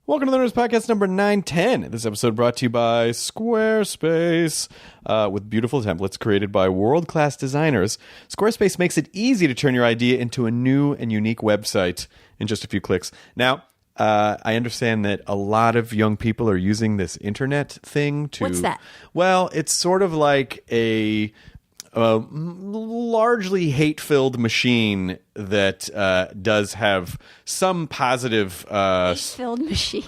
Welcome to the Nerdist Podcast number 910. This episode brought to you by Squarespace. With beautiful templates created by world-class designers, Squarespace makes it easy to turn your idea into a new and unique website in just a few clicks. Now, I understand that a lot of young people are using this internet thing to... What's that? Well, it's sort of like a largely hate-filled machine that does have some positive... Hate-filled machine.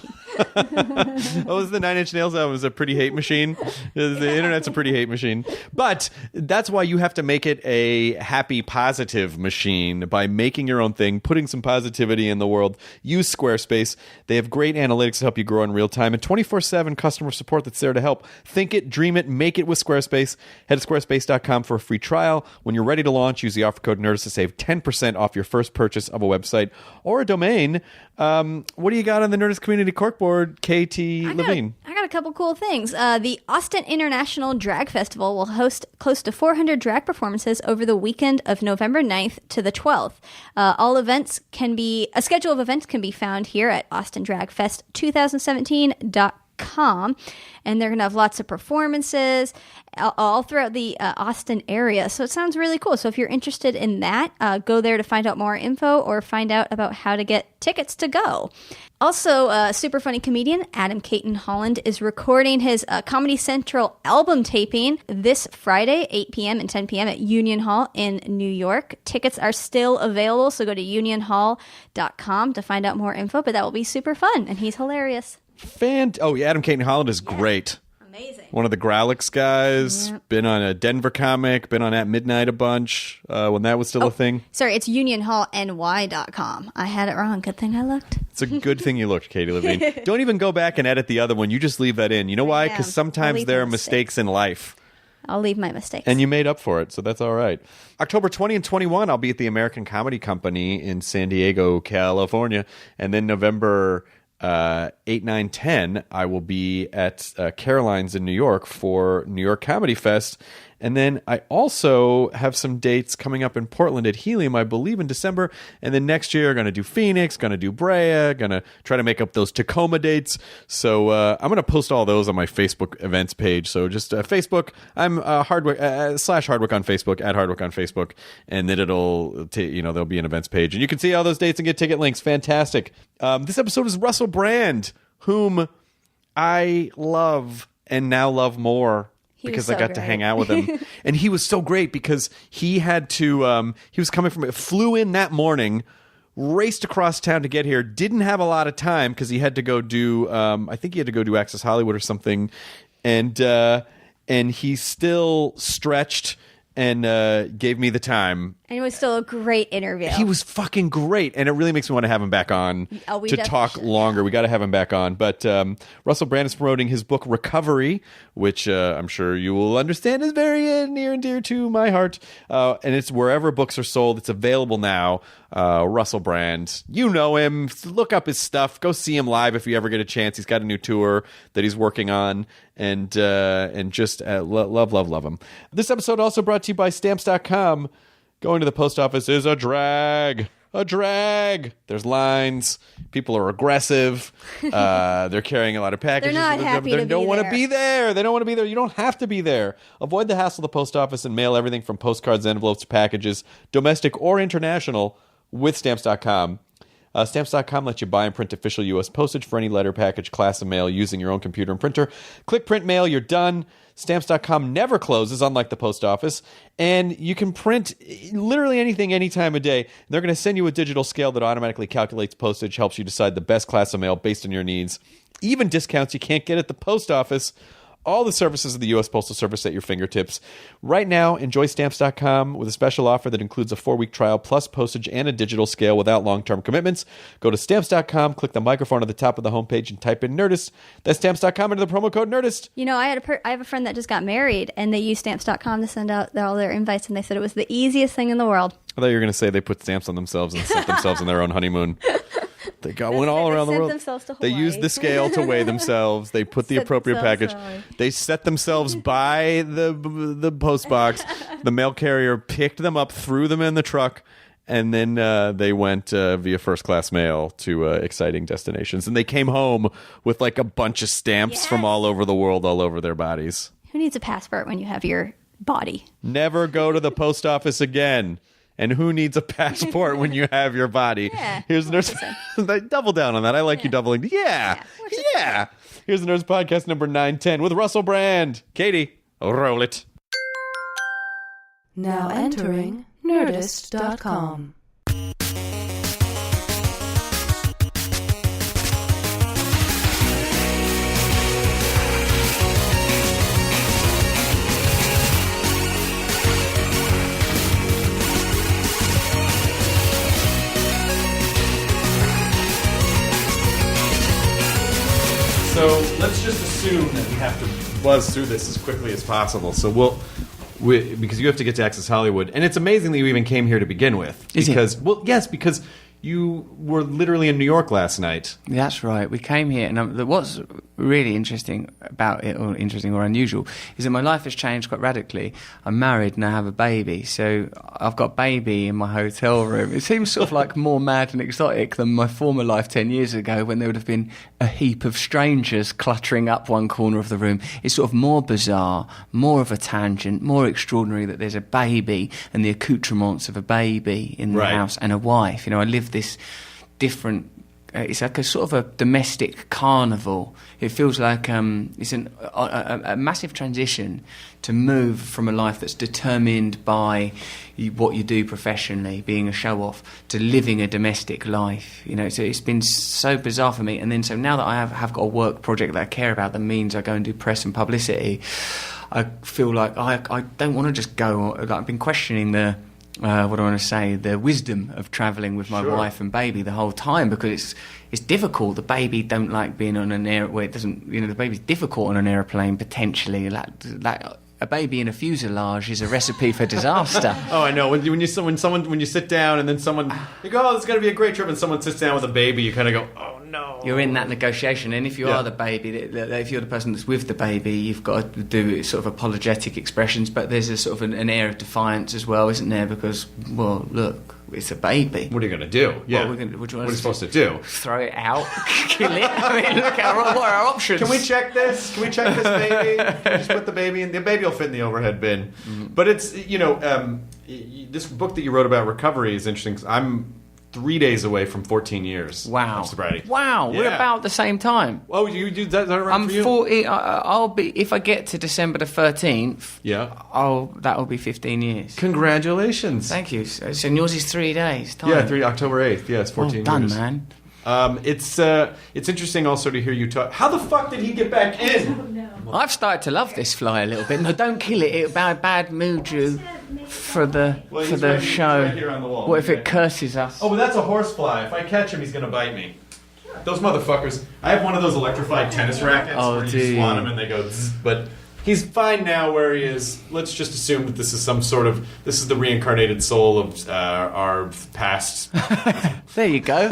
Oh, the Nine Inch Nails album is a pretty hate machine. The internet's a pretty hate machine. But that's why you have to make it a happy, positive machine by making your own thing, putting some positivity in the world. Use Squarespace. They have great analytics to help you grow in real time and 24/7 customer support that's there to help. Think it, dream it, make it with Squarespace. Head to squarespace.com for a free trial. When you're ready to launch, use the offer code Nerdist to save 10% off your first purchase of a website or a domain. What do you got on the Nerdist Community Corkboard, KT Levine? I got a couple cool things. The Austin International Drag Festival will host close to 400 drag performances over the weekend of November 9th to the 12th. A schedule of events can be found here at austindragfest2017.com, and they're going to have lots of performances all throughout the Austin area. So it sounds really cool. So if you're interested in that, go there to find out more info or find out about how to get tickets to go. Also, super funny comedian Adam Caton Holland is recording his Comedy Central album taping this Friday, 8 p.m. and 10 p.m. at Union Hall in New York. Tickets are still available, so go to unionhall.com to find out more info, but that will be super fun, and he's hilarious. Adam Caton Holland is great. Amazing. One of the Growlix guys. Yep. Been on a Denver comic. Been on At Midnight a bunch when that was still a thing. Sorry, it's unionhallny.com. I had it wrong. Good thing I looked. It's a good thing you looked, Katie Levine. Don't even go back and edit the other one. You just leave that in. You know why? Because sometimes there are mistakes in life. I'll leave my mistakes. And you made up for it, so that's all right. October 20 and 21, I'll be at the American Comedy Company in San Diego, California. And then November 8, 9, 10, I will be at Caroline's in New York for New York Comedy Fest. And then I also have some dates coming up in Portland at Helium, I believe, in December. And then next year, going to do Phoenix, going to do Brea, going to try to make up those Tacoma dates. So I'm going to post all those on my Facebook events page. So just Facebook, I'm Hardwick /Hardwick on Facebook, at Hardwick on Facebook. And then there'll be an events page. And you can see all those dates and get ticket links. Fantastic. This episode is Russell Brand, whom I love and now love more. Because I got to hang out with him. And he was so great because he had to, flew in that morning, raced across town to get here, didn't have a lot of time because he had to go do, I think he had to go do Access Hollywood or something. And he still stretched and gave me the time. And it was still a great interview. He was fucking great. And it really makes me want to have him back on to talk longer. We got to have him back on. But Russell Brand is promoting his book, Recovery, which I'm sure you will understand is very near and dear to my heart. And it's wherever books are sold. It's available now. Russell Brand. You know him. Look up his stuff. Go see him live if you ever get a chance. He's got a new tour that he's working on. And just love him. This episode also brought to you by Stamps.com. Going to the post office is a drag. A drag. There's lines. People are aggressive. They're carrying a lot of packages. They're not happy to be there. They don't want to be there. They don't want to be there. You don't have to be there. Avoid the hassle of the post office and mail everything from postcards, envelopes, packages, domestic or international, with Stamps.com. Stamps.com lets you buy and print official U.S. postage for any letter, package, class of mail using your own computer and printer. Click, print, mail, you're done. Stamps.com never closes, unlike the post office. And you can print literally anything, any time of day. They're going to send you a digital scale that automatically calculates postage, helps you decide the best class of mail based on your needs. Even discounts you can't get at the post office. All the services of the U.S. Postal Service at your fingertips. Right now, enjoy Stamps.com with a special offer that includes a 4-week trial plus postage and a digital scale without long-term commitments. Go to Stamps.com, click the microphone at the top of the homepage, and type in Nerdist. That's Stamps.com under the promo code Nerdist. You know, I have a friend that just got married, and they used Stamps.com to send out all their invites, and they said it was the easiest thing in the world. I thought you were going to say they put stamps on themselves and sent themselves on their own honeymoon. They went all around the world. They used the scale to weigh themselves. They put the appropriate package. They set themselves by the post box. The mail carrier picked them up, threw them in the truck, And then they went via first-class mail to exciting destinations. And they came home with like a bunch of stamps from all over the world, all over their bodies. Who needs a passport when you have your body? Never go to the post office again. And who needs a passport when you have your body? Yeah, Here's Nurse. Double down on that. I like you doubling. Yeah. Here's the Nurse Podcast number 910 with Russell Brand. Katie, roll it. Now entering Nerdist.com. So let's just assume that we have to buzz through this as quickly as possible. So because you have to get to Access Hollywood, and it's amazing that you even came here to begin with. Because because you were literally in New York last night. That's right. We came here, and what's really interesting about it, or interesting or unusual, is that my life has changed quite radically. I'm married and I have a baby, so I've got a baby in my hotel room. It seems sort of like more mad and exotic than my former life 10 years ago, when there would have been a heap of strangers cluttering up one corner of the room. It's sort of more bizarre, more of a tangent, more extraordinary that there's a baby and the accoutrements of a baby in the house and a wife. You know, I live this different. It's like a sort of a domestic carnival. It feels like it's a massive transition to move from a life that's determined by what you do professionally, being a show-off, to living a domestic life. You know, so it's been so bizarre for me. And then so now that I have got a work project that I care about, that means I go and do press and publicity, I feel like I don't want to just go. Like, I've been questioning what do I want to say, the wisdom of travelling with my wife and baby the whole time, because it's difficult. The baby don't like being on an the baby's difficult on an aeroplane, potentially. Like a baby in a fuselage is a recipe for disaster. Oh, I know. When you sit down and then someone, you go, oh, it's going to be a great trip, and someone sits down with a baby, you kind of go, oh no. You're in that negotiation, and if you are the baby, if you're the person that's with the baby, you've got to do sort of apologetic expressions, but there's a sort of an air of defiance as well, isn't there? Because, well, look, it's a baby. What are you going to do? Yeah. What are you supposed to do? Throw it out? Kill it? I mean, look, what are our options? Can we check this? Can we check this baby? Can we just put the baby in? The baby will fit in the overhead bin. Mm. But it's, this book that you wrote about recovery is interesting, because I'm 3 days away from 14 years of sobriety. Wow, yeah. We're about the same time. Oh, you do that right I'm for you? 40. I'll be, if I get to December the 13th. Yeah. That'll be 15 years. Congratulations. Thank you. So yours is 3 days. Time. Yeah, October 8th. Yeah, it's 14 done, years. Man. It's interesting also to hear you talk. How the fuck did he get back in? I've started to love this fly a little bit. No, don't kill it. It'll bad mood you for the show. Right here on the wall. What if it curses us? Oh, but that's a horsefly. If I catch him, he's going to bite me. Those motherfuckers. I have one of those electrified tennis rackets where you swan them and they go zzz, but he's fine now where he is. Let's just assume that this is this is the reincarnated soul of our past. There you go.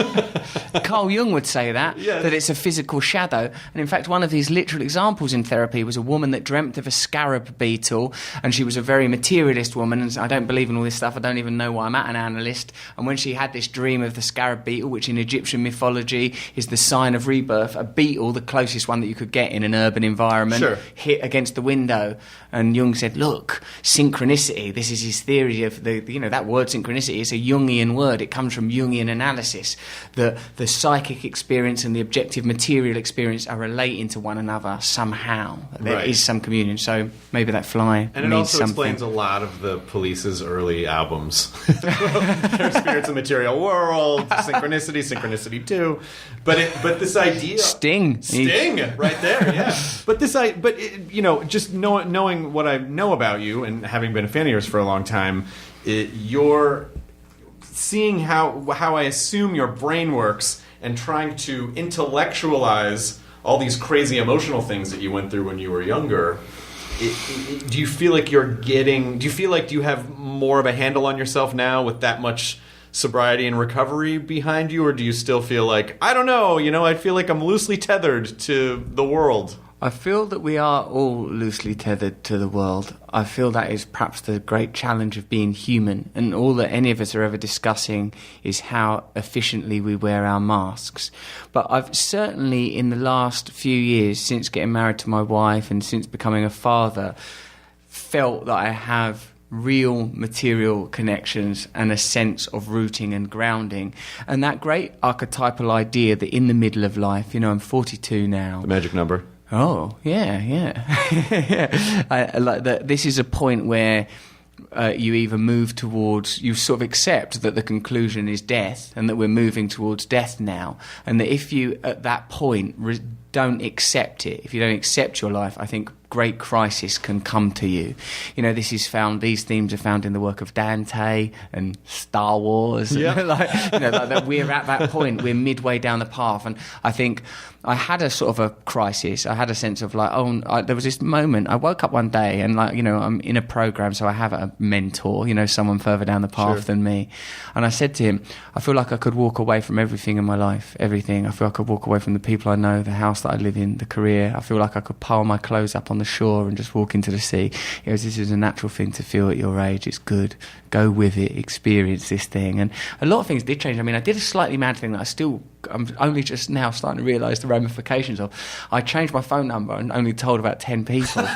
Carl Jung would say that it's a physical shadow. And in fact, one of his literal examples in therapy was a woman that dreamt of a scarab beetle, and she was a very materialist woman, and I don't believe in all this stuff. I don't even know why I'm at an analyst. And when she had this dream of the scarab beetle, which in Egyptian mythology is the sign of rebirth, a beetle, the closest one that you could get in an urban environment, hit against the window. And Jung said, look, synchronicity, this is his theory of that word synchronicity is a Jungian word. It comes from Jungian analysis, that the psychic experience and the objective material experience are relating to one another somehow. There is some communion. So maybe that fly and means it also something. Explains a lot of the Police's early albums. Their Spirits of Material World, Synchronicity 2. But this idea... Sting, right there, yeah. Just knowing what I know about you and having been a fan of yours for a long time, you're seeing how I assume your brain works and trying to intellectualize all these crazy emotional things that you went through when you were younger. Do you feel like you have more of a handle on yourself now with that much sobriety and recovery behind you, or do you still feel like, I don't know, I feel like I'm loosely tethered to the world? I feel that we are all loosely tethered to the world. I feel that is perhaps the great challenge of being human, and all that any of us are ever discussing is how efficiently we wear our masks. But I've certainly, in the last few years, since getting married to my wife and since becoming a father, felt that I have real material connections and a sense of rooting and grounding. And that great archetypal idea that in the middle of life, I'm 42 now. The magic number. Oh, yeah. I like that. This is a point where you either move towards, you sort of accept that the conclusion is death and that we're moving towards death now. And that if you, at that point, don't accept it, if you don't accept your life, I think great crisis can come to you. These themes are found in the work of Dante and Star Wars. Yeah. That we're at that point, we're midway down the path. And I think I had a sort of a crisis. I had a sense of there was this moment. I woke up one day and I'm in a program, so I have a mentor, someone further down the path than me. And I said to him, I feel like I could walk away from everything in my life, everything. I feel like I could walk away from the people I know, the house that I live in, the career. I feel like I could pile my clothes up on the shore and just walk into the sea. He goes, this is a natural thing to feel at your age. It's good. Go with it. Experience this thing. And a lot of things did change. I mean, I did a slightly mad thing that I'm only just now starting to realise the ramifications of. I changed my phone number and only told about 10 people. And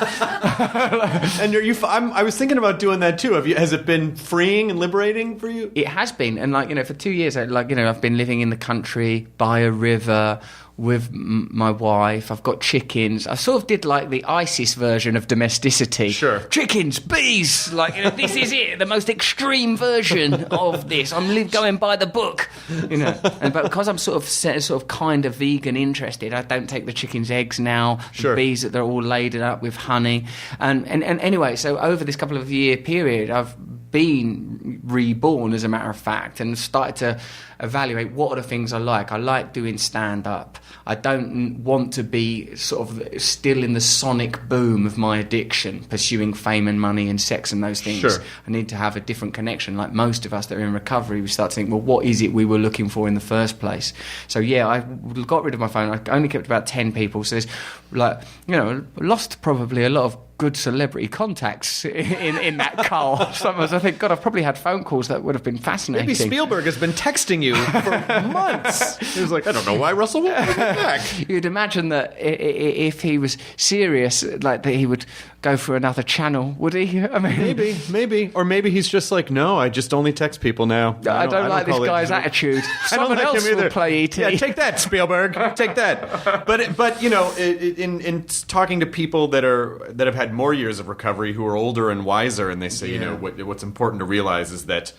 I was thinking about doing that too. Has it been freeing and liberating for you? It has been. And for 2 years, I've been living in the country by a river with my wife. I've got chickens. I sort of did the ISIS version of domesticity. Sure. Chickens, bees, this is it, the most extreme version of this. I'm going by the book, but because I'm sort of kind of vegan interested, I don't take the chickens' eggs now. Sure. The bees, that they're all laden up with honey. And anyway, so over this couple of year period, I've been reborn, as a matter of fact, and started to evaluate what are the things I like. I like doing stand-up. I don't want to be sort of still in the sonic boom of my addiction, pursuing fame and money and sex and those things. Sure. I need to have a different connection. Like most of us that are in recovery, we start to think, well, what is it we were looking for in the first place? So yeah, I got rid of my phone. I only kept about 10 people. So there's lost probably a lot of good celebrity contacts in that cull. Sometimes I think, God, I've probably had phone calls that would have been fascinating. Maybe Spielberg has been texting you for months. He was like, I don't know why Russell won't be back. You'd imagine that if he was serious, that he would go for another channel, would he? I mean, maybe. Or maybe he's just like, no, I just only text people now. I don't like this guy's attitude. Someone else will play E.T. Yeah, take that, Spielberg. Take that. But in talking to people that have had more years of recovery, who are older and wiser, and they say, what's important to realize is that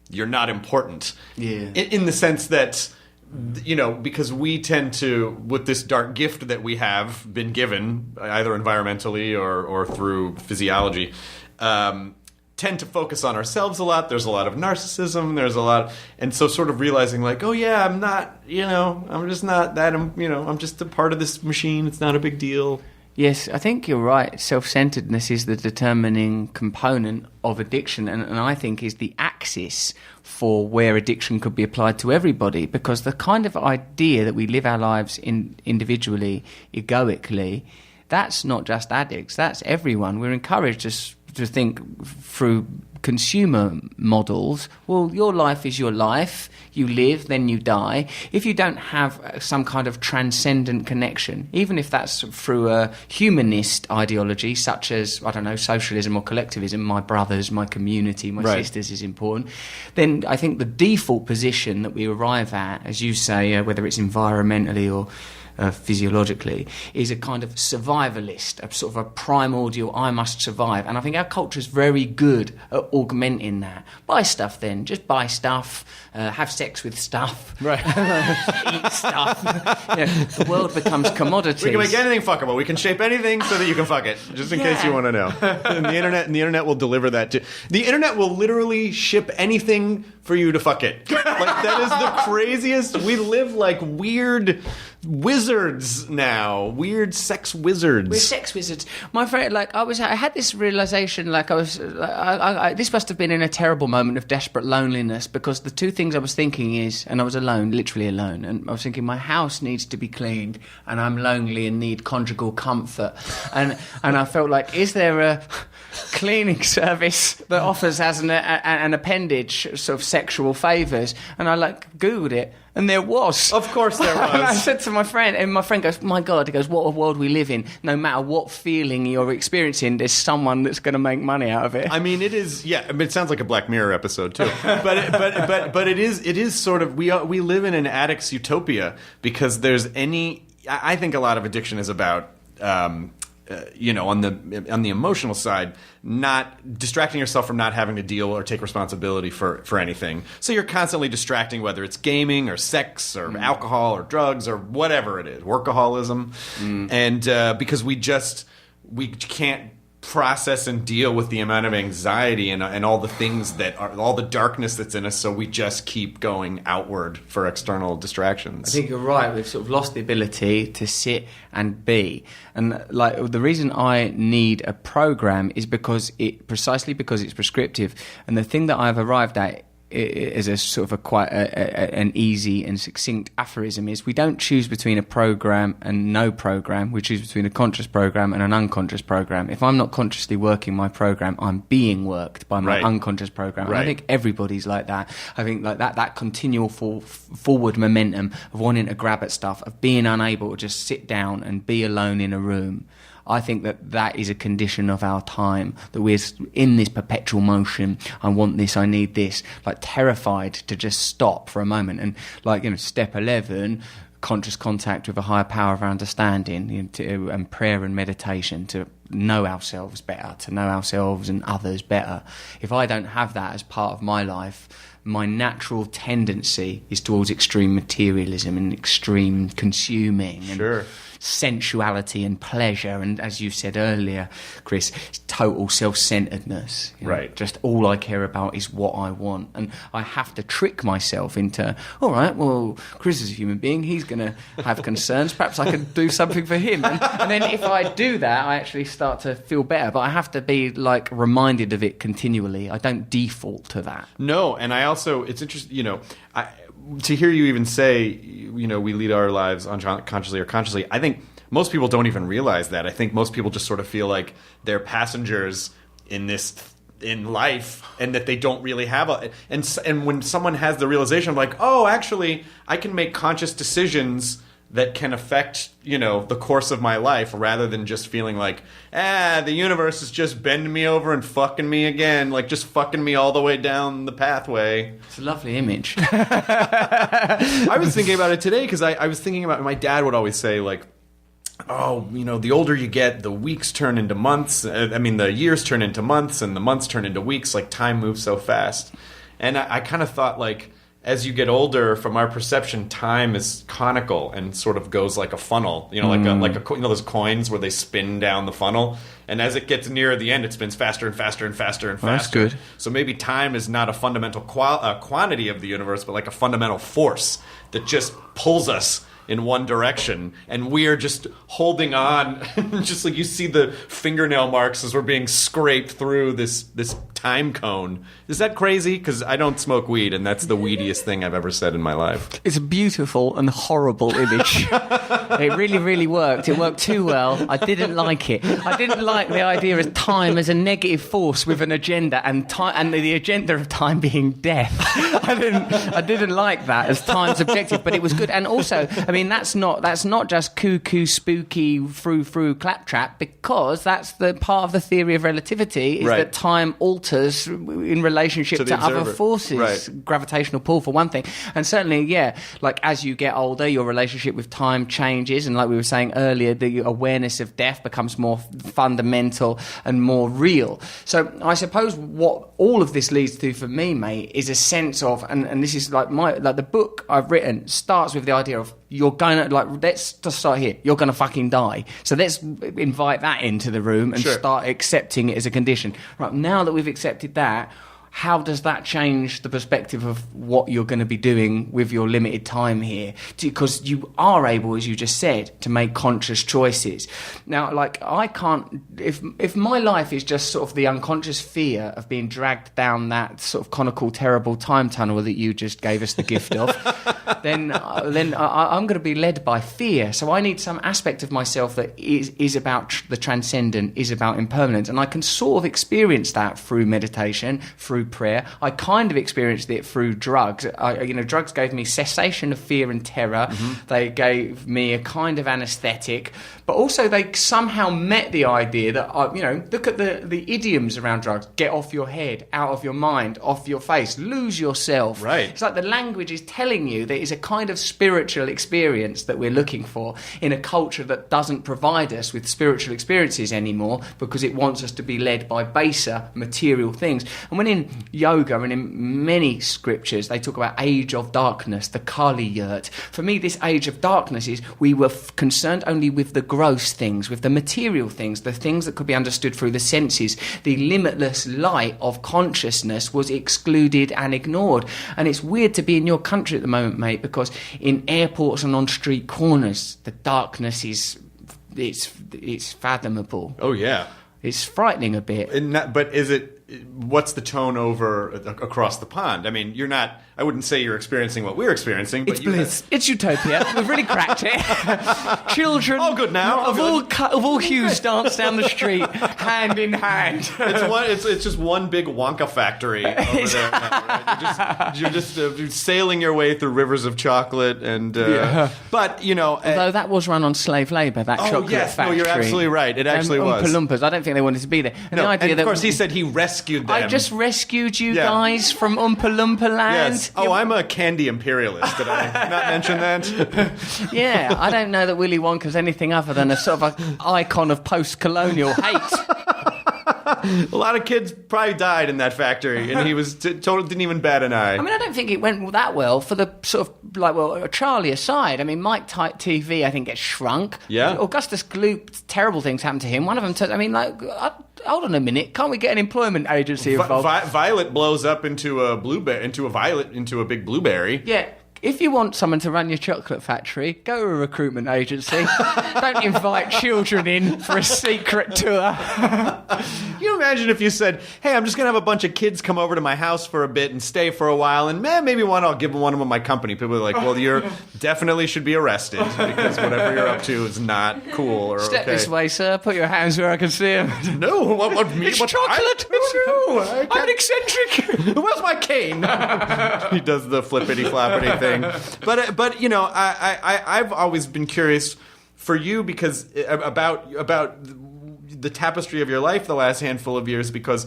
you're not important. Yeah. In the sense that, because we tend to, with this dark gift that we have been given, either environmentally or through physiology, tend to focus on ourselves a lot. There's a lot of narcissism. And so sort of realizing I'm not, I'm just not that, I'm just a part of this machine. It's not a big deal. Yes, I think you're right. Self-centeredness is the determining component of addiction, and I think is the axis for where addiction could be applied to everybody, because the kind of idea that we live our lives individually, egoically, that's not just addicts, that's everyone. We're encouraged to think through consumer models. Well, your life is your life. You live, then you die. If you don't have some kind of transcendent connection, even if that's through a humanist ideology, such as, I don't know, socialism or collectivism, my brothers, my community, my sisters is important, then I think the default position that we arrive at, as you say, whether it's environmentally or physiologically, is a kind of survivalist, a sort of a primordial I must survive. And I think our culture is very good at augmenting that. Buy stuff then, just buy stuff, have sex with stuff, eat stuff. The world becomes commodities. We can make anything fuckable. We can shape anything so that you can fuck it, just in case you want to know. And the internet will deliver that too. The internet will literally ship anything for you to fuck it. That is the craziest. We live like weird wizards now. Weird sex wizards. We're sex wizards. My friend, I had this realization, this must have been in a terrible moment of desperate loneliness, because the two things I was thinking is, and I was alone, literally alone, and I was thinking my house needs to be cleaned, and I'm lonely and need conjugal comfort, and I felt like, is there a cleaning service that offers as an appendage sort of sexual favours? And I Googled it, and there was. Of course there was. And I said to my friend, and my friend goes, my God, he goes, what a world we live in. No matter what feeling you're experiencing, there's someone that's going to make money out of it. I mean, it is, yeah, I mean, it sounds like a Black Mirror episode too. But it is sort of, we live in an addict's utopia, because I think a lot of addiction is about, on the emotional side, not distracting yourself from not having to deal or take responsibility for anything. So you're constantly distracting, whether it's gaming or sex or alcohol or drugs or whatever it is, workaholism. And because we can't process and deal with the amount of anxiety and all the things that are, all the darkness that's in us, so we just keep going outward for external distractions. I think you're right. We've sort of lost the ability to sit and be. And the reason I need a program is precisely because it's prescriptive. And the thing that I've arrived at is a sort of quite an easy and succinct aphorism is, we don't choose between a program and no program. We choose between a conscious program and an unconscious program. If I'm not consciously working my program, I'm being worked by my unconscious program. Right. And I think everybody's like that. I think that continual forward momentum of wanting to grab at stuff, of being unable to just sit down and be alone in a room. I think that is a condition of our time, that we're in this perpetual motion. I want this, I need this, terrified to just stop for a moment. And step 11, conscious contact with a higher power of our understanding, and prayer and meditation to know ourselves better, to know ourselves and others better. If I don't have that as part of my life, my natural tendency is towards extreme materialism and extreme consuming. Sure. And sensuality and pleasure, and as you said earlier, Chris, total self-centeredness. Right. Just all I care about is what I want, and I have to trick myself into, all right, well, Chris is a human being, he's going to have concerns, perhaps I can do something for him, and then if I do that, I actually start to feel better, but I have to be reminded of it continually. I don't default to that. No, and I also, it's interesting, to hear you even say, we lead our lives unconsciously or consciously, I think most people don't even realize that. I think most people just sort of feel like they're passengers in life, and that they don't really have and when someone has the realization of oh, actually, I can make conscious decisions that can affect, the course of my life, rather than just feeling the universe is just bending me over and fucking me again, just fucking me all the way down the pathway. It's a lovely image. I was thinking about it today, because I was thinking about, my dad would always say, the older you get, the weeks turn into months. The years turn into months, and the months turn into weeks. Time moves so fast. And I kind of thought, as you get older, from our perception, time is conical and sort of goes like a funnel. Those coins where they spin down the funnel. And as it gets nearer the end, it spins faster and faster and faster and faster. That's good. So maybe time is not a fundamental quantity of the universe, but a fundamental force that just pulls us in one direction, and we are just holding on, just you see the fingernail marks as we're being scraped through this time cone. Is that crazy? Because I don't smoke weed, and that's the weediest thing I've ever said in my life. It's a beautiful and horrible image. It really, really worked. It worked too well. I didn't like it. I didn't like the idea of time as a negative force with an agenda, and the agenda of time being death. I didn't like that as time's objective, but it was good. And also, that's not just cuckoo, spooky, frou claptrap, because that's the part of the theory of relativity, is that time alters in relationship to other forces. Right. Gravitational pull, for one thing. And certainly, as you get older, your relationship with time changes, and like we were saying earlier, the awareness of death becomes more fundamental and more real. So I suppose what all of this leads to for me, mate, is a sense of, and this is the book I've written starts with the idea of, you're going to, let's just start here. You're going to fucking die. So let's invite that into the room and start accepting it as a condition. Right, now that we've accepted that, how does that change the perspective of what you're going to be doing with your limited time here? Because you are able, as you just said, to make conscious choices. Now, like, I can't, if my life is just sort of the unconscious fear of being dragged down that sort of conical, terrible time tunnel that you just gave us the gift of, then I'm going to be led by fear. So I need some aspect of myself that is about the transcendent, is about impermanence. And I can sort of experience that through meditation, through prayer. I kind of experienced it through drugs. Drugs gave me cessation of fear and terror. They gave me a kind of anesthetic, but also they somehow met the idea that, look at the idioms around drugs. Get off your head, out of your mind, off your face, lose yourself. Right. It's like the language is telling you that it's a kind of spiritual experience that we're looking for in a culture that doesn't provide us with spiritual experiences anymore because it wants us to be led by baser material things. And when in yoga and in many scriptures they talk about age of darkness, the Kali Yurt. For me, this age of darkness is we were concerned only with the gross things, with the material things, the things that could be understood through the senses. The limitless light of consciousness was excluded and ignored. And it's weird to be in your country at the moment, mate, because in airports and on street corners, the darkness it's fathomable. Oh, yeah. It's frightening a bit. But is it? What's the tone over across the pond? I mean, you're not. I wouldn't say you're experiencing what we're experiencing. But it's bliss. It's utopia. We've really cracked it. Children, all good now. Of all hues, dance down the street, hand in hand. It's just one big Wonka factory over there. Right? You're just sailing your way through rivers of chocolate, and but although that was run on slave labour, that chocolate factory. No, you're absolutely right. It actually was. Oompa Loompas. I don't think they wanted to be there. And the idea and of course, he said he rescued them. I just rescued you guys from Oompa Loompa land. Yes. Oh, I'm a candy imperialist. Did I not mention that? Yeah, I don't know that Willy Wonka's anything other than a sort of an icon of post-colonial hate. A lot of kids probably died in that factory, and he was didn't even bat an eye. I mean, I don't think it went that well for the sort of Charlie aside. I mean, Mike Type TV, I think, gets shrunk. Yeah. Augustus Gloop, terrible things happened to him. One of them, hold on a minute, can't we get an employment agency involved? Violet blows up into a big blueberry. Yeah. If you want someone to run your chocolate factory, go to a recruitment agency. Don't invite children in for a secret tour. Can you imagine if you said, hey, I'm just going to have a bunch of kids come over to my house for a bit and stay for a while, and maybe I'll give one of them my company. People are like, well, you definitely should be arrested because whatever you're up to is not cool or Step this way, sir. Put your hands where I can see them. No, what me? It's chocolate. I'm an eccentric. Where's my cane? He does the flippity-floppity thing. But I've always been curious for you because about the tapestry of your life the last handful of years, because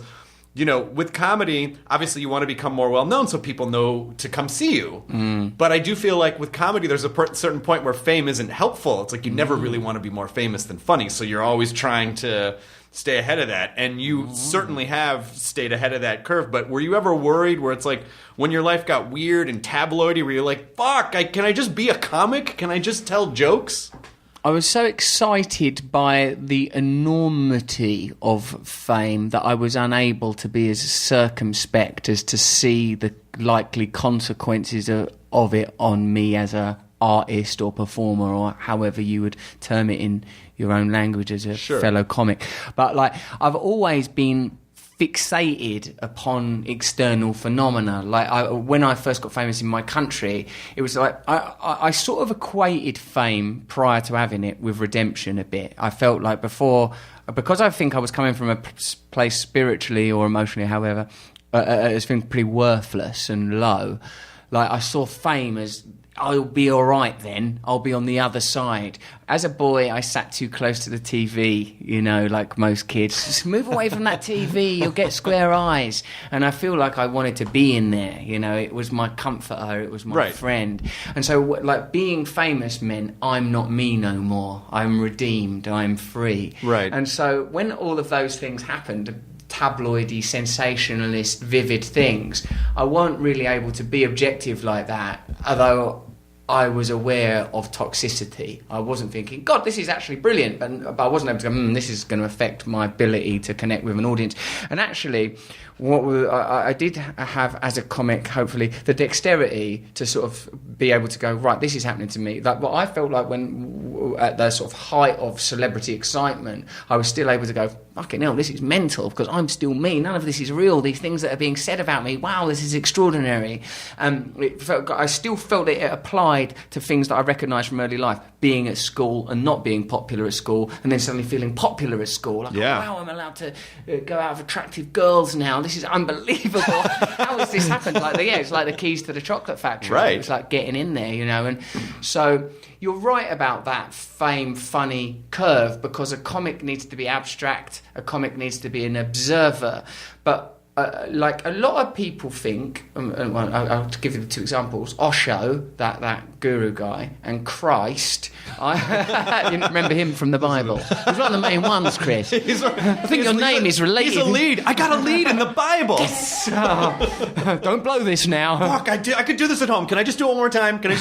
with comedy, obviously you want to become more well-known so people know to come see you. But I do feel like with comedy, there's a certain point where fame isn't helpful. It's like you never really want to be more famous than funny, so you're always trying to stay ahead of that. And you certainly have stayed ahead of that curve. But were you ever worried where it's like when your life got weird and tabloidy where you're like, fuck, can I just be a comic? Can I just tell jokes? I was so excited by the enormity of fame that I was unable to be as circumspect as to see the likely consequences of it on me as a artist or performer, or however you would term it in your own language as a fellow comic. But I've always been fixated upon external phenomena. When I first got famous in my country, it was like I sort of equated fame prior to having it with redemption a bit. I felt like before, because I think I was coming from a place spiritually or emotionally, however, it's been pretty worthless and low. I saw fame as, I'll be all right then. I'll be on the other side. As a boy, I sat too close to the TV, like most kids. Just move away from that TV, you'll get square eyes. And I feel like I wanted to be in there, It was my comforter, it was my friend. And so, being famous meant I'm not me no more. I'm redeemed, I'm free. Right. And so when all of those things happened, tabloidy, sensationalist, vivid things, I weren't really able to be objective like that, although I was aware of toxicity. I wasn't thinking, God, this is actually brilliant, but I wasn't able to go, this is going to affect my ability to connect with an audience. And actually, I did have, as a comic, hopefully, the dexterity to sort of be able to go, right, this is happening to me. Like what I felt like when, at the sort of height of celebrity excitement, I was still able to go, fucking hell, this is mental, because I'm still me. None of this is real. These things that are being said about me, wow, this is extraordinary. I still felt that it applied to things that I recognised from early life, being at school and not being popular at school, and then suddenly feeling popular at school. Like, wow, I'm allowed to go out with attractive girls now. This is unbelievable. How has this happened? It's like the keys to the chocolate factory. Right. It's like getting in there, And so you're right about that fame, funny curve, because a comic needs to be abstract, a comic needs to be an observer. But like a lot of people think, I'll give you the two examples, Osho, that guru guy, and Christ. You remember him from the Bible? He's one of the main ones, Chris. I think your name is related. He's a lead. I got a lead in the Bible. Yes. Don't blow this now. Fuck, I could do this at home. Can I just do it one more time? Can we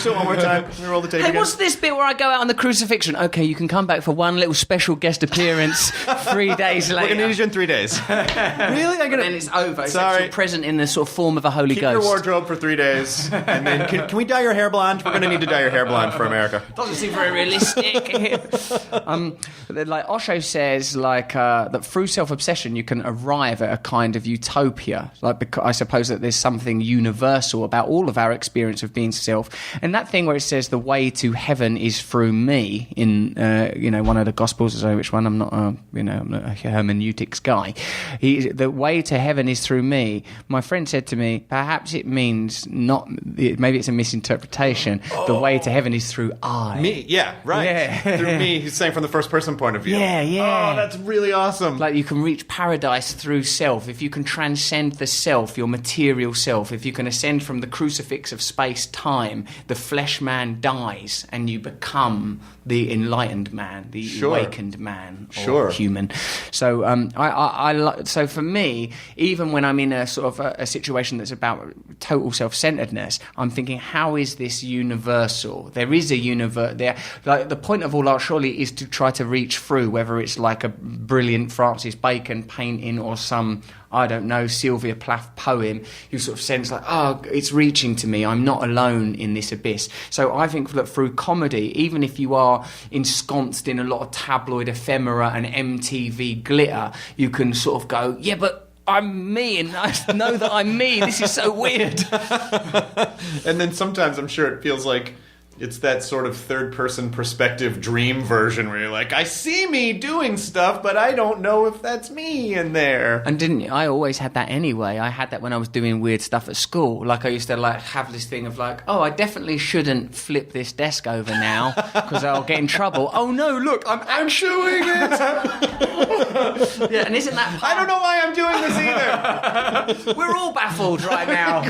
roll the tape again? What's this bit where I go out on the crucifixion? Okay, you can come back for one little special guest appearance 3 days later. We're going to need you in 3 days. Really? And then it's over. It's Sorry. actually present in the sort of form of a Holy Keep Ghost. your wardrobe for 3 days. And then, can we dye your hair blonde? We're going to need to dye your hair blonde for America. Doesn't seem very realistic. Like Osho says, that through self-obsession you can arrive at a kind of utopia. Because I suppose that there's something universal about all of our experience of being self. And that thing where it says the way to heaven is through me in one of the Gospels, I don't know which one. I'm not I'm not a hermeneutics guy. The way to heaven is through me. My friend said to me, perhaps it means not. Maybe it's a misinterpretation. The way to heaven is through I. Me, yeah, right. Yeah. Through me, he's saying from the first person point of view. Yeah. Oh, that's really awesome. Like you can reach paradise through self. If you can transcend the self, your material self, if you can ascend from the crucifix of space-time, the flesh man dies and you become the enlightened man, the awakened man, or human. So so for me, even when I'm in a sort of a situation that's about total self-centeredness, I'm thinking, how is this universal? There is a universe there. Like the point of all art surely is to try to reach through, whether it's like a brilliant Francis Bacon painting or some, I don't know, Sylvia Plath poem. You sort of sense like, it's reaching to me. I'm not alone in this abyss. So I think that through comedy, even if you are ensconced in a lot of tabloid ephemera and MTV glitter, you can sort of go, yeah, but I'm me, and I know that I'm me. This is so weird. And then sometimes I'm sure it feels like it's that sort of third-person perspective dream version where you're like, I see me doing stuff, but I don't know if that's me in there. And didn't you? I always had that anyway. I had that when I was doing weird stuff at school. Like I used to have this thing of like, I definitely shouldn't flip this desk over now because I'll get in trouble. Oh no, look, I'm doing it. Yeah, and isn't that? I don't know why I'm doing this either. We're all baffled right now.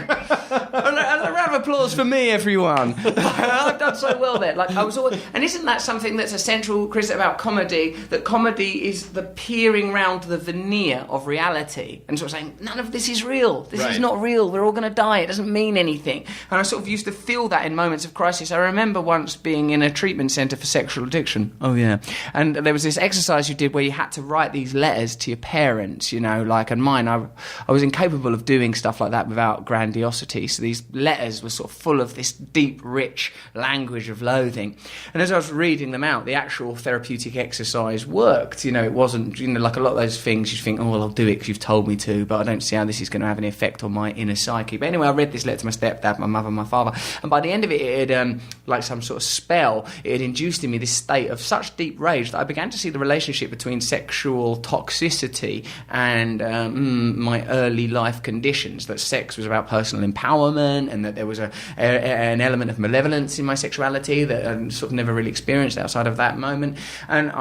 A round of applause for me, everyone. I've done so well there. Like I was always, and isn't that something that's essential, Chris, about comedy? That comedy is the peering round the veneer of reality and sort of saying, none of this is real. This is not real. We're all going to die. It doesn't mean anything. And I sort of used to feel that in moments of crisis. I remember once being in a treatment centre for sexual addiction. Oh yeah. And there was this exercise you did where you had to write these letters to your parents, and mine, I was incapable of doing stuff like that without grandiosity. So these letters were sort of full of this deep, rich language of loathing. And as I was reading them out, the actual therapeutic exercise worked. It wasn't, like a lot of those things you think, I'll do it because you've told me to, but I don't see how this is going to have any effect on my inner psyche. But anyway, I read this letter to my stepdad, my mother, my father, and by the end of it, it had, like some sort of spell, it had induced in me this state of such deep rage that I began to see the relationship between sexual toxicity and my early life conditions, that sex was about personal empowerment and that there was an element of malevolence in my sexuality that I sort of never really experienced outside of that moment. And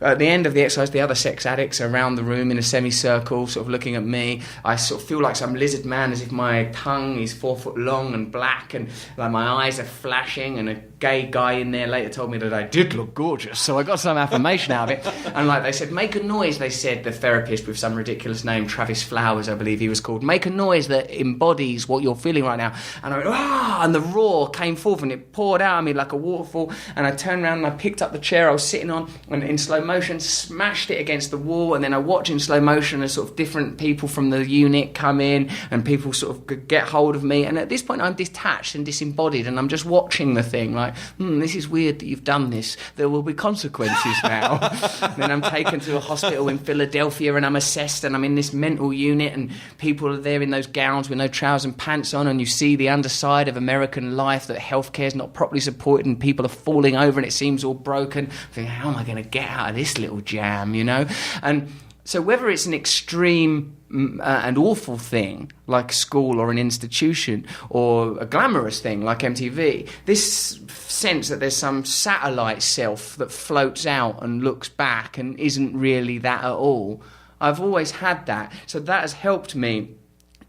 at the end of the exercise, the other sex addicts are around the room in a semicircle, sort of looking at me. I sort of feel like some lizard man, as if my tongue is 4 foot long and black, and like my eyes are flashing. And a gay guy in there later told me that I did look gorgeous, so I got some affirmation out of it. And like they said, make a noise. They said, the therapist with some ridiculous name, Travis Flowers, I believe he was called, make a noise that embodies what you're feeling right now. And I went, and the roar came forth and it poured out of me like a waterfall, and I turned around and I picked up the chair I was sitting on and in slow motion smashed it against the wall, and then I watched in slow motion as sort of different people from the unit come in and people sort of get hold of me, and at this point I'm detached and disembodied and I'm just watching the thing like, this is weird that you've done this, there will be consequences now. And then I'm taken to a hospital in Philadelphia and I'm assessed and I'm in this mental unit and people are there in those gowns with no trousers and pants on, and you see the underside of American life, that healthcare is not properly supported and people are falling over and it seems all broken. I think, how am I going to get out of this little jam, you know? And so whether it's an extreme and awful thing like school or an institution, or a glamorous thing like MTV, this sense that there's some satellite self that floats out and looks back and isn't really that at all, I've always had that. So that has helped me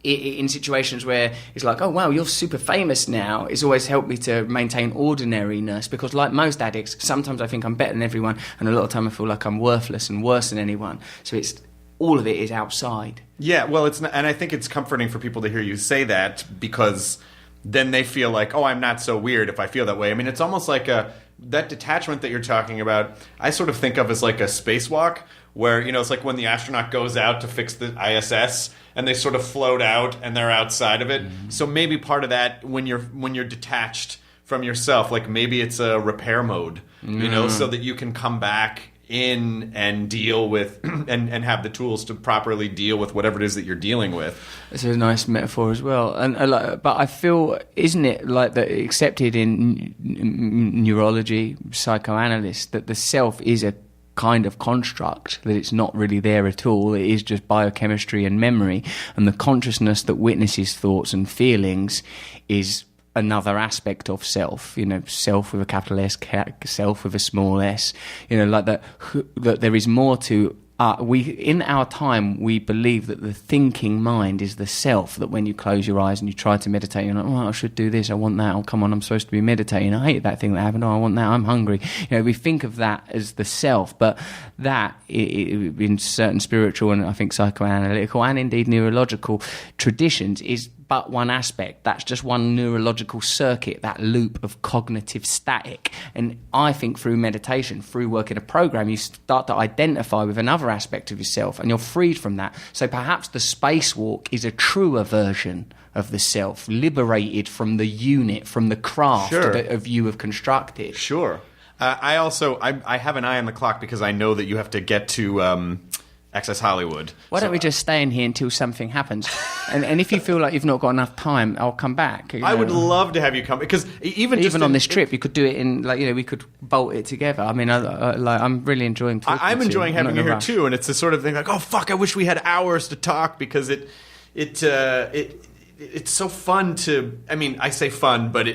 in situations where it's like, oh wow, you're super famous now. It's always helped me to maintain ordinariness, because like most addicts, sometimes I think I'm better than everyone, and a lot of time I feel like I'm worthless and worse than anyone. So it's all of it is outside. Yeah, well, it's not, and I think it's comforting for people to hear you say that, because then they feel like, oh, I'm not so weird if I feel that way. I mean, it's almost like that detachment that you're talking about, I sort of think of as like a spacewalk, where, you know, it's like when the astronaut goes out to fix the ISS and they sort of float out and they're outside of it. Mm-hmm. So maybe part of that, when you're detached from yourself, like maybe it's a repair mode, you know, so that you can come back in and deal with and have the tools to properly deal with whatever it is that you're dealing with. It's a nice metaphor as well. And but I feel, isn't it like that accepted in neurology, psychoanalysts, that the self is a kind of construct, that it's not really there at all, it is just biochemistry and memory, and the consciousness that witnesses thoughts and feelings is another aspect of self, you know, self with a capital S, self with a small s, you know, like that there is more to in our time we believe that the thinking mind is the self, that when you close your eyes and you try to meditate, you're like, oh, I should do this, I want that, oh come on, I'm supposed to be meditating, I hate that thing that happened, oh I want that, I'm hungry, you know, we think of that as the self. But that in certain spiritual and I think psychoanalytical and indeed neurological traditions is but one aspect. That's just one neurological circuit, that loop of cognitive static. And I think through meditation, through working a program, you start to identify with another aspect of yourself and you're freed from that. So perhaps the spacewalk is a truer version of the self, liberated from the unit, from the craft of you have constructed. Sure. I have an eye on the clock because I know that you have to get to Access Hollywood. Why don't we just stay in here until something happens? and if you feel like you've not got enough time, I'll come back. I would love to have you come, because even on this trip, you could do it in, like, you know, we could bolt it together. I mean, I'm really enjoying talking to you. I'm enjoying having you here too, and it's the sort of thing like, oh fuck, I wish we had hours to talk, because it's so fun to. I mean, I say fun, but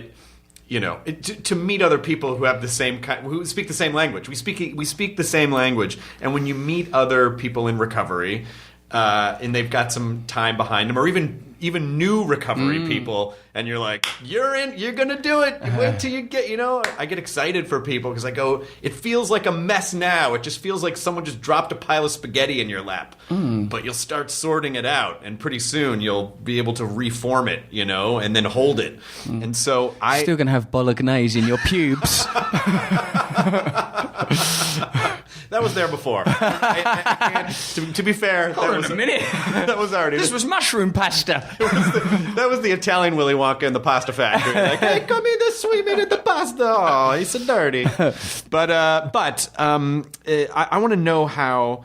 to meet other people who have the same who speak the same language. We speak the same language, and when you meet other people in recovery, and they've got some time behind them, or even new recovery people, and you're like, you're gonna do it. Wait till you get, I get excited for people because I go, it feels like a mess now. It just feels like someone just dropped a pile of spaghetti in your lap, but you'll start sorting it out, and pretty soon you'll be able to reform it, and then hold it. And so still gonna have bolognese in your pubes. That was there before. To be fair, hold on a minute. That was already. This was mushroom pasta. That was the Italian Willy Wonka in the pasta factory. Like, hey, come in the sweet in the pasta. Oh, he's so dirty. But I want to know how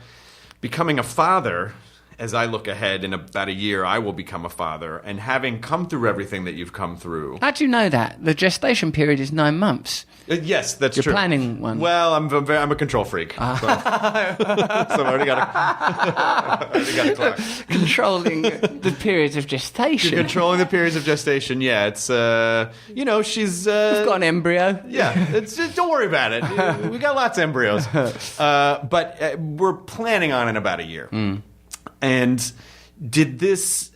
becoming a father. As I look ahead, in about a year, I will become a father, and having come through everything that you've come through. How do you know that? The gestation period is 9 months. Yes, that's true. You're planning one. Well, I'm a control freak. So I've already got a clock. Controlling the periods of gestation. You're controlling the periods of gestation, yeah. It's, she's... We've got an embryo. Yeah, don't worry about it. We got lots of embryos. But we're planning on in about a year. And did this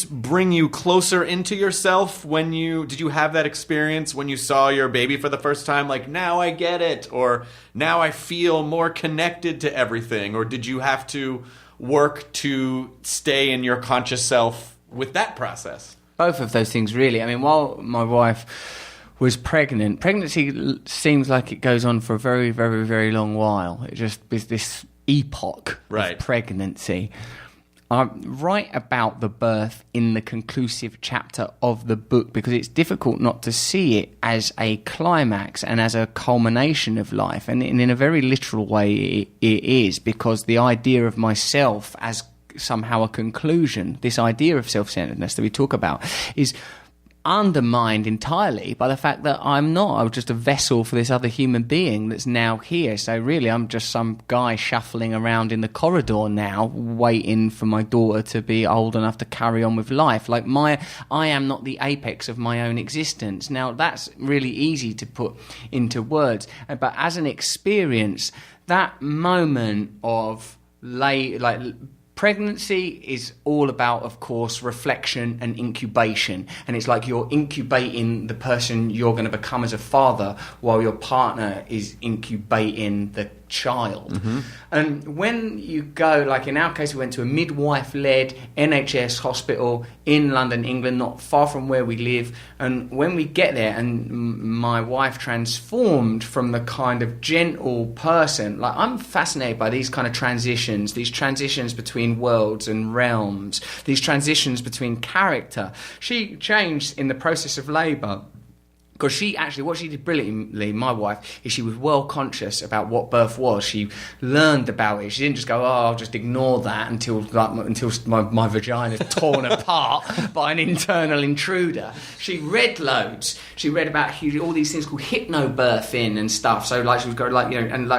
bring you closer into yourself did you have that experience when you saw your baby for the first time? Like, now I get it, or now I feel more connected to everything, or did you have to work to stay in your conscious self with that process? both of those things, really. I mean, while my wife was pregnant, pregnancy seems like it goes on for a very, very, very long while. It just is this epoch of pregnancy. I write about the birth in the conclusive chapter of the book because it's difficult not to see it as a climax and as a culmination of life. And in a very literal way, it is, because the idea of myself as somehow a conclusion, this idea of self-centeredness that we talk about, is undermined entirely by the fact that I'm just a vessel for this other human being that's now here. So really, I'm just some guy shuffling around in the corridor now, waiting for my daughter to be old enough to carry on with life. Like I am not the apex of my own existence. Now, that's really easy to put into words, but as an experience, that moment of pregnancy is all about, of course, reflection and incubation. And it's like you're incubating the person you're going to become as a father while your partner is incubating the child. Mm-hmm. And when you go, like in our case, we went to a midwife-led NHS hospital in London, England, not far from where we live. And when we get there, and my wife transformed from the kind of gentle person, like I'm fascinated by these kind of transitions, these transitions between worlds and realms, these transitions between character. She changed in the process of labour. Because what she did brilliantly, my wife, is she was well conscious about what birth was. She learned about it. She didn't just go, I'll just ignore that until my vagina's torn apart by an internal intruder. She read loads. She read about all these things called hypnobirthing and stuff. So like she was going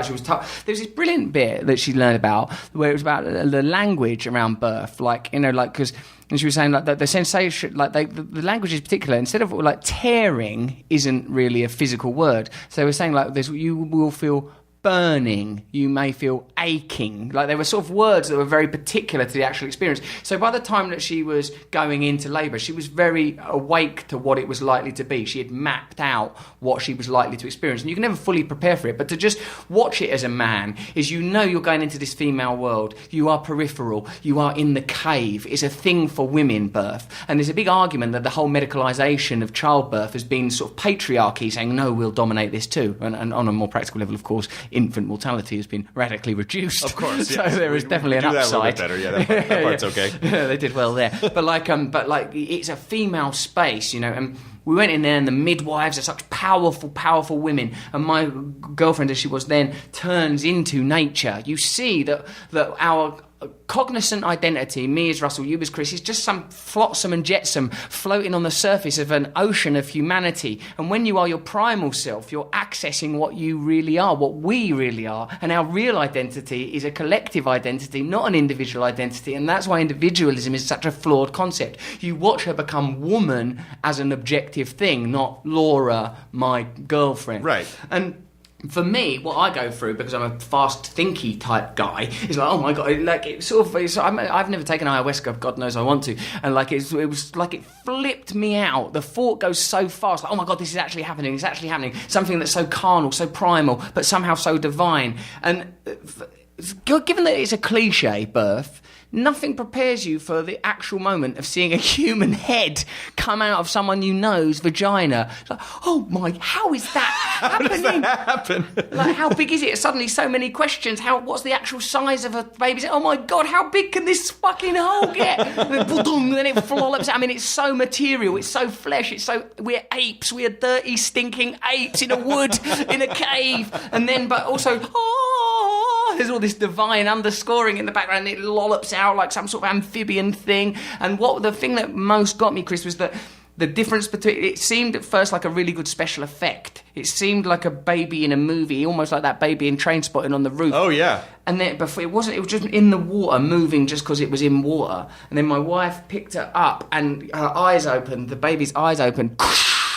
she was tough. There was this brilliant bit that she learned about where it was about the language around birth, because. And she was saying like the sensation, like the language is particular. Instead of like tearing, isn't really a physical word. So they were saying like this: you will feel burning, you may feel aching. Like they were sort of words that were very particular to the actual experience. So by the time that she was going into labour, she was very awake to what it was likely to be. She had mapped out what she was likely to experience. And you can never fully prepare for it, but to just watch it as a man is you're going into this female world. You are peripheral. You are in the cave. It's a thing for women, birth. And there's a big argument that the whole medicalisation of childbirth has been sort of patriarchy saying, no, we'll dominate this too. And on a more practical level, of course, infant mortality has been radically reduced. Of course, yes. So there is definitely an upside. That a little bit better. That part's okay. They did well there. But it's a female space, and we went in there, and the midwives are such powerful, powerful women. And my girlfriend, as she was then, turns into nature. You see that our cognizant identity, me as Russell, you as Chris, is just some flotsam and jetsam floating on the surface of an ocean of humanity. And when you are your primal self, you're accessing what you really are, what we really are. And our real identity is a collective identity, not an individual identity. And that's why individualism is such a flawed concept. You watch her become woman as an objective thing, not Laura, my girlfriend. Right. And for me, what I go through, because I'm a fast-thinky type guy, is like, oh my God, I've never taken ayahuasca, God knows I want to, and it was like it flipped me out. The thought goes so fast, like, oh my God, this is actually happening, it's actually happening. Something that's so carnal, so primal, but somehow so divine. And given that it's a cliche, birth, nothing prepares you for the actual moment of seeing a human head come out of someone you know's vagina. It's like, oh my, how is that happening? How does that happen? Like, how big is it? Suddenly so many questions. What's the actual size of a baby? Oh my God, how big can this fucking hole get? And then it flollops out. I mean, it's so material, it's so flesh, we're apes, we're dirty, stinking apes in a wood, in a cave. And then, but also, there's all this divine underscoring in the background, and it lollops out like some sort of amphibian thing. And the thing that most got me, Chris, was that the difference between it seemed at first like a really good special effect. It seemed like a baby in a movie, almost like that baby in Trainspotting on the roof. Oh yeah. And then before it wasn't. It was just in the water, moving just because it was in water. And then my wife picked her up, and her eyes opened. The baby's eyes opened.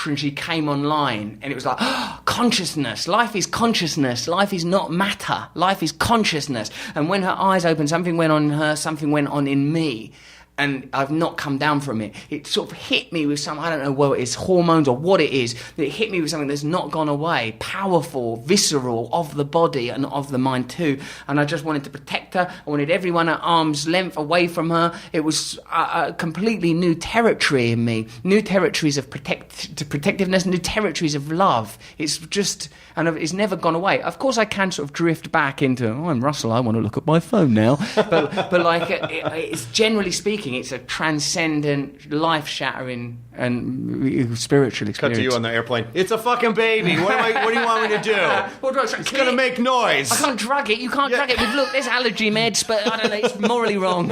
And she came online, and it was like, consciousness. Life is consciousness. Life is not matter. Life is consciousness. And when her eyes opened, something went on in her, something went on in me. and I've not come down from it. It sort of hit me with some, I don't know whether it's hormones or what it is, that it hit me with something that's not gone away, powerful, visceral, of the body and of the mind too. And I just wanted to protect her. I wanted everyone at arm's length away from her. It was a completely new territory in me, new territories of protectiveness, new territories of love. It's just, and it's never gone away. Of course, I can sort of drift back into, I'm Russell, I want to look at my phone now. But like, it's generally speaking, it's a transcendent, life-shattering and spiritual experience. Cut to you on the airplane. It's a fucking baby. What do you want me to do? It's going to make noise. I can't drug it. You can't drug it. We've looked, there's allergy meds, but I don't know, it's morally wrong.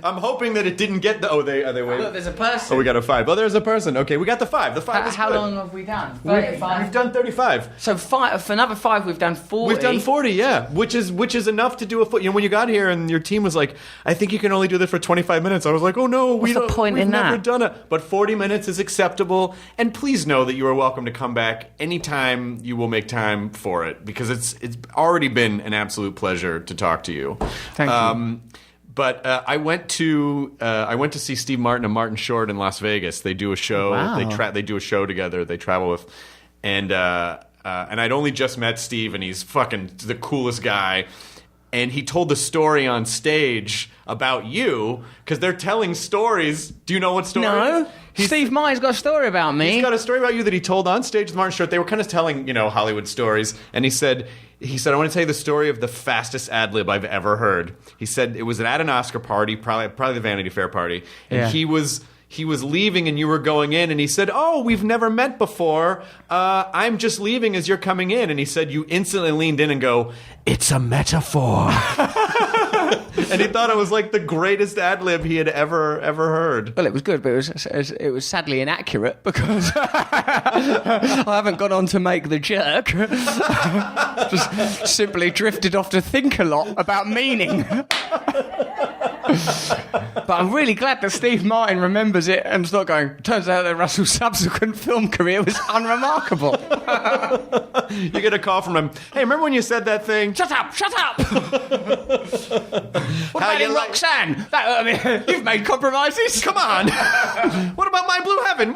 I'm hoping that it didn't get the... Oh, are they waiting? Look, there's a person. Oh, we got a 5. Oh, there's a person. Okay, we got the 5. The 5 is How good. long have we done? 35. We've done 35. So for another 5, we've done 40. We've done 40, yeah, which is enough to do a foot. You know, when you got here and your team was like, I think you can only do this for 25 minutes. I was like, oh no, What's the point we've in never that? done it. But 40 minutes is acceptable, and please know that you are welcome to come back anytime you will make time for it, because it's already been an absolute pleasure to talk to you. Thank you. But I went to see Steve Martin and Martin Short in Las Vegas. They do a show. Wow. They do a show together. They travel with, and I'd only just met Steve, and he's fucking the coolest guy. And he told the story on stage about you, because they're telling stories. Do you know what story? No. Steve Martin's got a story about me. He's got a story about you that he told on stage with Martin Short. They were kind of telling, Hollywood stories. And he said, I want to tell you the story of the fastest ad-lib I've ever heard. He said it was at an Oscar party, probably the Vanity Fair party. And he was leaving and you were going in, and he said, oh, we've never met before. I'm just leaving as you're coming in. And he said you instantly leaned in and go, it's a metaphor. And he thought it was like the greatest ad-lib he had ever heard. Well, it was good, but it was sadly inaccurate, because I haven't gone on to make The Jerk. Just simply drifted off to think a lot about meaning. But I'm really glad that Steve Martin remembers it and is not going, turns out that Russell's subsequent film career was unremarkable. You get a call from him, hey, remember when you said that thing? Shut up! What about in Roxanne? You've made compromises. Come on. What about My Blue Heaven?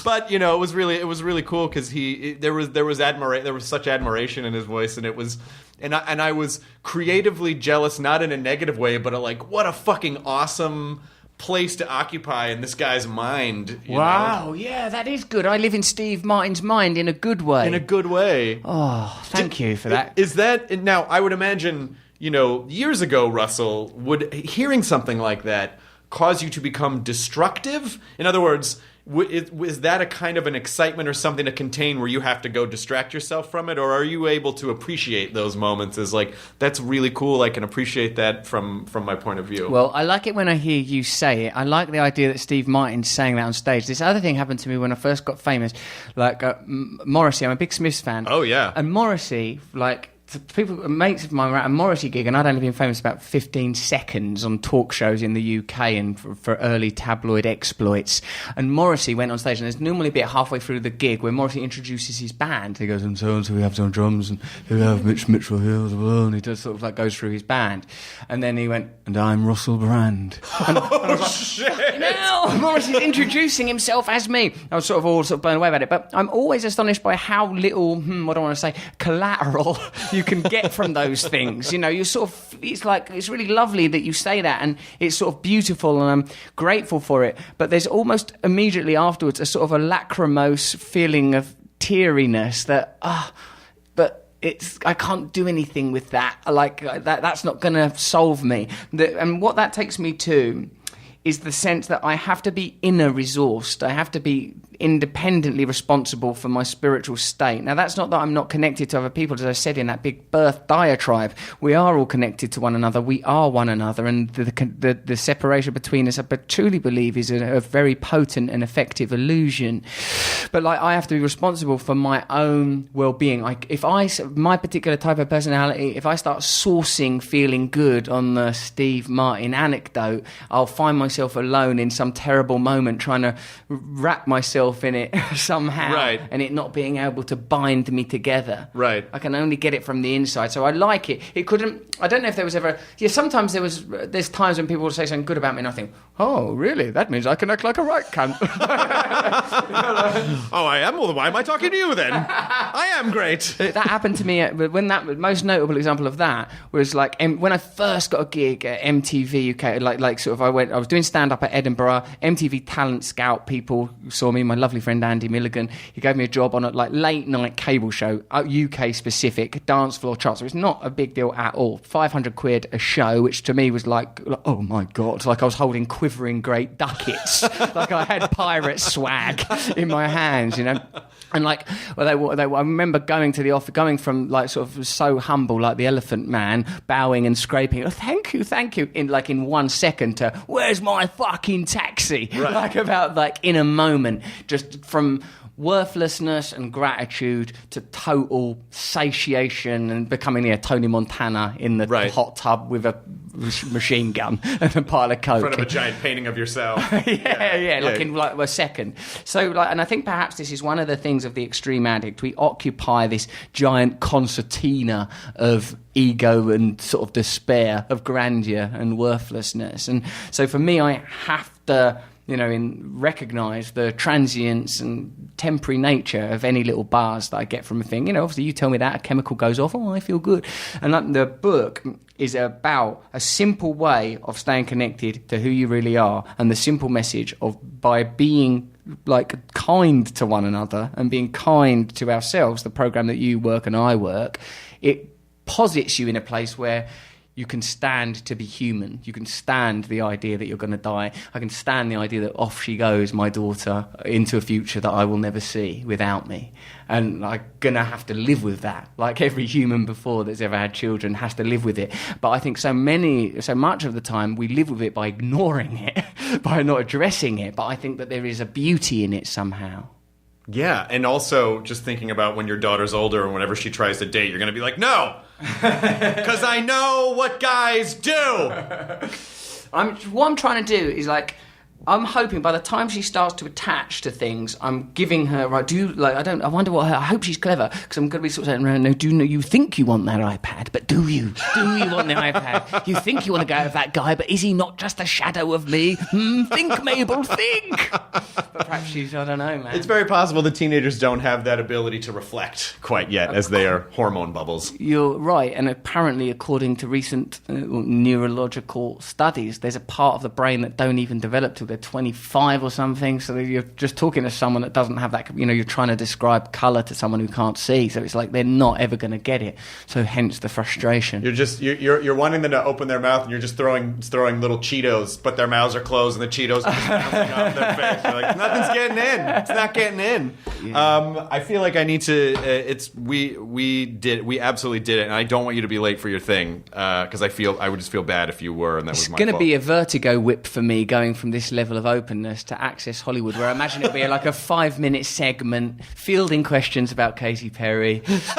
But it was really cool, because there was such admiration in his voice, and it was. And I was creatively jealous, not in a negative way, but what a fucking awesome place to occupy in this guy's mind. Wow, yeah, that is good. I live in Steve Martin's mind in a good way. In a good way. Oh, thank you for that. Is that... Now, I would imagine, years ago, Russell, would hearing something like that cause you to become destructive? In other words... Is that a kind of an excitement or something to contain where you have to go distract yourself from it? Or are you able to appreciate those moments as that's really cool, I can appreciate that from my point of view? Well, I like it when I hear you say it. I like the idea that Steve Martin's saying that on stage. This other thing happened to me when I first got famous. Morrissey, I'm a big Smiths fan. Oh, yeah. And Morrissey, mates of mine were at a Morrissey gig, and I'd only been famous about 15 seconds on talk shows in the UK and for early tabloid exploits. And Morrissey went on stage, and there's normally a bit halfway through the gig where Morrissey introduces his band. He goes, and so we have some drums, and we have Mitch Mitchell here as well, and he does sort of goes through his band. And then he went, and I'm Russell Brand. And I was like, shit! No! Morrissey's introducing himself as me. I was sort of blown away about it, but I'm always astonished by how little, what do I want to say, collateral you can get from those things. You sort of, it's really lovely that you say that, and it's sort of beautiful, and I'm grateful for it, but there's almost immediately afterwards a sort of a lachrymose feeling of teariness that but I can't do anything with that. That's not going to solve me. And what that takes me to is the sense that I have to be inner resourced. I have to be independently responsible for my spiritual state. Now, that's not that I'm not connected to other people. As I said in that big birth diatribe, we are all connected to one another. We are one another, and the separation between us, I truly believe, is a very potent and effective illusion. But I have to be responsible for my own well-being. My particular type of personality, if I start sourcing feeling good on the Steve Martin anecdote, I'll find myself alone in some terrible moment trying to wrap myself myself in it somehow, Right. and it not being able to bind me together. Right. I can only get it from the inside, so I like it. It couldn't. I don't know if there was ever. Yeah, sometimes there's times when people will say something good about me, and I think, oh, really? That means I can act like a right cunt. Oh, I am. Well, why am I talking to you then? I am great. That happened to me when that most notable example of that was like when I first got a gig at MTV UK. Like sort of I was doing stand up at Edinburgh. MTV Talent Scout people saw me. My lovely friend Andy Milligan. He gave me a job on a like late night cable show, UK specific dance floor chart. So it's not a big deal at all. £500 a show, which to me was like, oh my god, like I was holding quivering great ducats, like I had pirate swag in my hands, you know. And like, I remember going to the office, going from like sort of so humble, like the Elephant Man, bowing and scraping, oh, thank you, in 1 second to, where's my fucking taxi? Right. Like about like in a moment, just from worthlessness and gratitude to total satiation and becoming Tony Montana in the Right. hot tub with a machine gun and a pile of coke. In front of a giant painting of yourself. Yeah, like in like a second. So, like, and I think perhaps this is one of the things of the extreme addict. We occupy this giant concertina of ego and sort of despair, of grandeur and worthlessness. And so, for me, I have to, recognise the transience and temporary nature of any little buzz that I get from a thing. Obviously you tell me that, a chemical goes off, oh, I feel good. And the book is about a simple way of staying connected to who you really are, and the simple message of by being like kind to one another and being kind to ourselves, the program that you work and I work, it posits you in a place where you can stand to be human. You can stand the idea that you're going to die. I can stand the idea that off she goes, my daughter, into a future that I will never see without me. And I'm going to have to live with that. Like every human before that's ever had children has to live with it. But I think so much of the time we live with it by ignoring it, by not addressing it. But I think that there is a beauty in it somehow. Yeah, and also just thinking about when your daughter's older and whenever she tries to date, you're going to be like, no! Because I know what guys do! What I'm trying to do is like, I'm hoping by the time she starts to attach to things, I'm giving her, right, I wonder what I hope she's clever, because I'm going to be sort of saying, no, you think you want that iPad, but do you? Do you want the iPad? You think you want to go with that guy, but is he not just a shadow of me? Think, Mabel, think! But perhaps she's, I don't know, man. It's very possible that teenagers don't have that ability to reflect quite yet, as they are hormone bubbles. You're right, and apparently, according to recent neurological studies, there's a part of the brain that don't even develop till they're 25 or something, so you're just talking to someone that doesn't have that, you're trying to describe colour to someone who can't see, so it's like they're not ever going to get it, so hence the frustration. You're wanting them to open their mouth, and you're just throwing little Cheetos, but their mouths are closed, and the Cheetos are just bouncing off their face. You're like, nothing's getting in. It's not getting in. Yeah. I feel like I need to. We absolutely did it, and I don't want you to be late for your thing, because I would just feel bad if you were, and that was my fault. It's going to be a vertigo whip for me going from this level of openness to Access Hollywood, where I imagine it'll be like a 5-minute segment fielding questions about Katy Perry. It's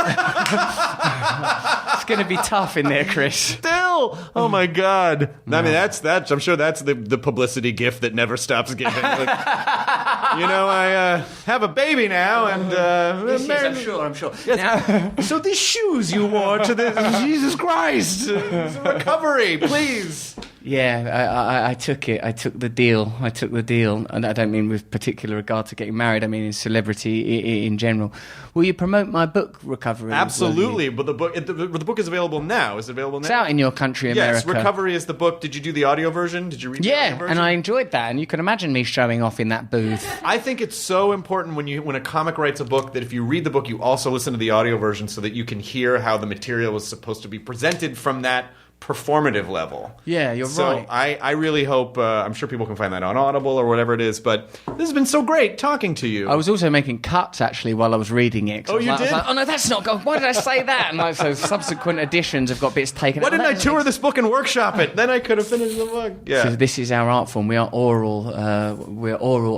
going to be tough in there, Chris. Still, oh my God! No. I mean, that's. I'm sure that's the publicity gift that never stops giving. Like, I have a baby now, and yes, I'm sure. Yes. Now, so these shoes you wore to the Jesus Christ, recovery, please. Yeah, I took it. I took the deal, and I don't mean with particular regard to getting married. I mean in celebrity in general. Will you promote my book, Recovery? Absolutely, but the book is available now. Is it available now? It's out in your country, America. Yes, Recovery is the book. Did you do the audio version? Did you read the audio version? And I enjoyed that, and you can imagine me showing off in that booth. I think it's so important when a comic writes a book that if you read the book, you also listen to the audio version so that you can hear how the material was supposed to be presented from that performative level. Yeah, you're right. So I really hope, I'm sure people can find that on Audible or whatever it is, but this has been so great talking to you. I was also making cuts, actually, while I was reading it. Oh, you did? I was like, oh, no, that's not good. Why did I say that? And so subsequent editions have got bits taken out. Why didn't I tour this book and workshop it? Then I could have finished the book. Yeah. So this is our art form. We are oral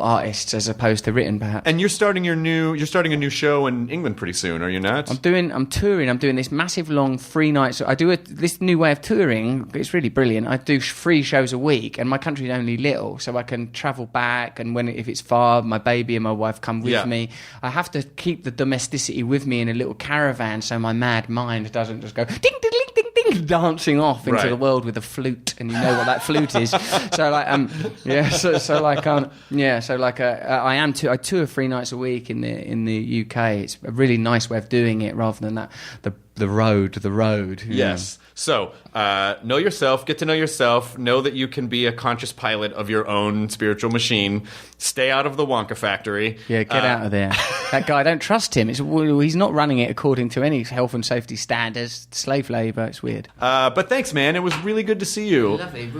artists as opposed to written, perhaps. And you're starting a new show in England pretty soon, are you not? I'm touring. I'm doing this massive long 3 nights. I do this new way of touring, it's really brilliant. I do 3 shows a week, and my country's only little, so I can travel back. And if it's far, my baby and my wife come with me. I have to keep the domesticity with me in a little caravan, so my mad mind doesn't just go ding ding ding ding ding, dancing off into the world with a flute, and you know what that flute is. So like I tour 3 nights a week in the UK. It's a really nice way of doing it, rather than that the road. Yes. So, know yourself, get to know yourself, know that you can be a conscious pilot of your own spiritual machine, stay out of the Wonka factory. Yeah, get out of there. That guy, I don't trust him. He's not running it according to any health and safety standards. Slave labour, it's weird. But thanks, man. It was really good to see you. Lovely.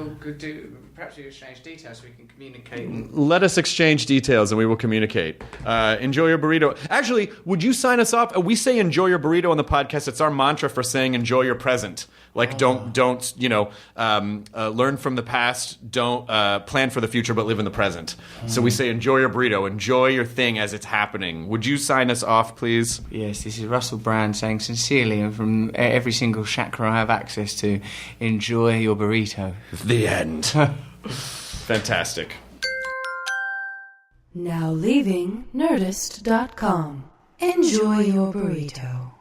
Perhaps we exchange details so we can communicate. Let us exchange details and we will communicate. Enjoy your burrito. Actually, would you sign us off? We say enjoy your burrito on the podcast. It's our mantra for saying enjoy your present. Like, don't learn from the past, don't plan for the future, but live in the present. So we say enjoy your burrito, enjoy your thing as it's happening. Would you sign us off, please? Yes, this is Russell Brand saying sincerely, and from every single chakra I have access to, enjoy your burrito. The end. Fantastic. Now leaving Nerdist.com. Enjoy your burrito.